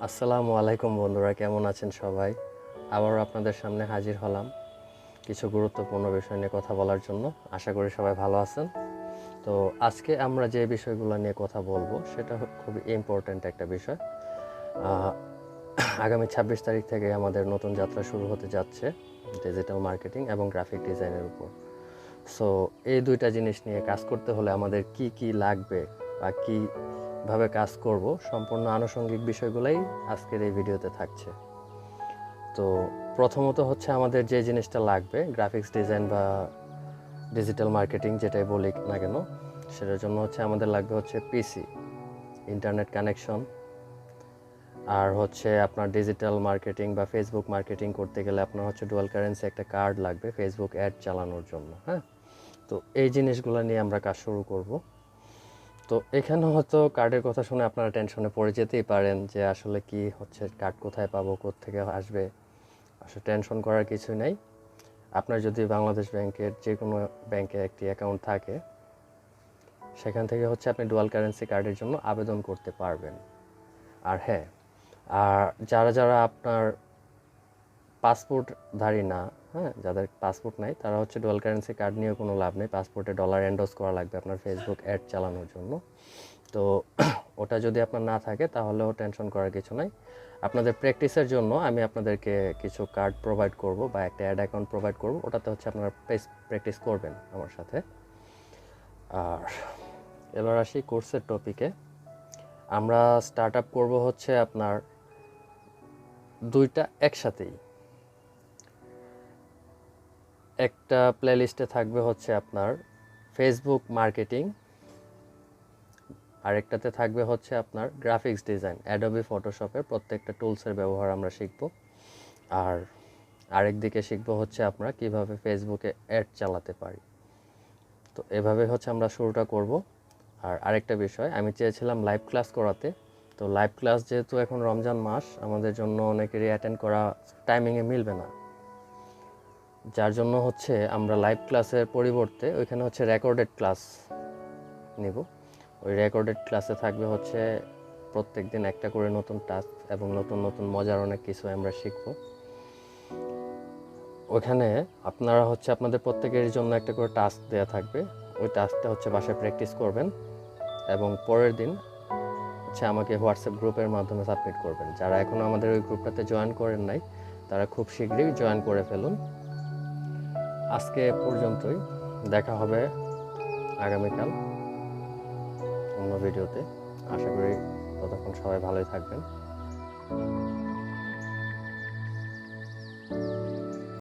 আসসালামু আলাইকুম বন্ধুরা, কেমন আছেন সবাই? আবারও আপনাদের সামনে হাজির হলাম কিছু গুরুত্বপূর্ণ বিষয় নিয়ে কথা বলার জন্য। আশা করি সবাই ভালো আছেন। তো আজকে আমরা যে বিষয়গুলো নিয়ে কথা বলবো সেটা খুবই ইম্পর্ট্যান্ট একটা বিষয়। আহ, আগামী 26 তারিখ থেকে আমাদের নতুন যাত্রা শুরু হতে যাচ্ছে ডিজিটাল মার্কেটিং এবং গ্রাফিক ডিজাইনের উপর। সো এই দুইটা জিনিস নিয়ে কাজ করতে হলে আমাদের কি কি লাগবে বা কীভাবে কাজ করব, সম্পূর্ণ আনুষঙ্গিক বিষয়গুলোই আজকের এই ভিডিওতে থাকছে। তো প্রথমত হচ্ছে আমাদের যে জিনিসটা লাগবে গ্রাফিক্স ডিজাইন বা ডিজিটাল মার্কেটিং যেটাই বলি না কেন, সেটার জন্য হচ্ছে আমাদের লাগবে হচ্ছে পিসি, ইন্টারনেট কানেকশন, আর হচ্ছে আপনার ডিজিটাল মার্কেটিং বা ফেসবুক মার্কেটিং করতে গেলে আপনার হচ্ছে ডুয়াল কারেন্সি একটা কার্ড লাগবে ফেসবুক অ্যাড চালানোর জন্য। হ্যাঁ, তো এই জিনিসগুলো নিয়ে আমরা কাজ শুরু করব। তো এখানে হয়তো কার্ডের কথা শুনে আপনারা টেনশনে পড়ে যেতেই পারেন যে আসলে কি হচ্ছে, কার্ড কোথায় পাবো, কোত্থেকে আসবে। আসলে টেনশন করার কিছুই নাই। আপনার যদি বাংলাদেশ ব্যাংকের যে কোনো ব্যাংকে একটি অ্যাকাউন্ট থাকে, সেখান থেকে হচ্ছে আপনি ডুয়াল কারেন্সি কার্ডের জন্য আবেদন করতে পারবেন। আর হ্যাঁ, আর যারা যারা আপনার পাসপোর্টধারী না, হ্যাঁ, যাদের পাসপোর্ট নাই তারা হচ্ছে ডুয়াল কারেন্সি কার্ড নিয়ে কোনো লাভ নেই। পাসপোর্টে ডলার এন্ডোজ করা লাগবে আপনার ফেসবুক অ্যাড চালানোর জন্য। তো ওটা যদি আপনার না থাকে তাহলেও টেনশন করার কিছু নাই। আপনাদের প্র্যাকটিসের জন্য আমি আপনাদেরকে কিছু কার্ড প্রোভাইড করব বা একটা অ্যাড অ্যাকাউন্ট প্রোভাইড করব, ওটাতে হচ্ছে আপনারা প্র্যাকটিস করবেন আমার সাথে। আর এবার আসি কোর্সের টপিকে। আমরা স্টার্ট আপ করবো হচ্ছে আপনার দুইটা একসাথেই। একটা প্লেলিস্টে থাকবে হচ্ছে আপনার ফেসবুক মার্কেটিং, আরেকটাতে থাকবে হচ্ছে আপনার গ্রাফিক্স ডিজাইন, অ্যাডোবি ফটোশপের প্রত্যেকটা টুলসের ব্যবহার আমরা শিখব। আর আরেক দিকে শিখবো হচ্ছে আমরা কিভাবে ফেসবুকে অ্যাড চালাতে পারি। তো এভাবে হচ্ছে আমরা শুরুটা করব। আর আরেকটা বিষয়, আমি চেয়েছিলাম লাইভ ক্লাস করাতে। তো লাইভ ক্লাস যেহেতু এখন রমজান মাস, আমাদের জন্য অনেকেরই অ্যাটেন্ড করা টাইমিংয়ে মিলবে না, যার জন্য হচ্ছে আমরা লাইভ ক্লাসের পরিবর্তে ওইখানে হচ্ছে রেকর্ডেড ক্লাস নিব। ওই রেকর্ডেড ক্লাসে থাকবে হচ্ছে প্রত্যেক দিন একটা করে নতুন টাস্ক এবং নতুন নতুন মজার অনেক কিছু আমরা শিখব। ওখানে আপনারা হচ্ছে আপনাদের প্রত্যেকের জন্য একটা করে টাস্ক দেওয়া থাকবে। ওই টাস্কটা হচ্ছে বাসায় প্র্যাকটিস করবেন এবং পরের দিন হচ্ছে আমাকে হোয়াটসঅ্যাপ গ্রুপের মাধ্যমে সাবমিট করবেন। যারা এখনও আমাদের ওই গ্রুপটাতে জয়েন করেন নাই তারা খুব শীঘ্রই জয়েন করে ফেলুন। আজকে পর্যন্তই, দেখা হবে আগামীকাল অন্য ভিডিওতে। আশা করি ততক্ষণ সবাই ভালোই থাকবেন।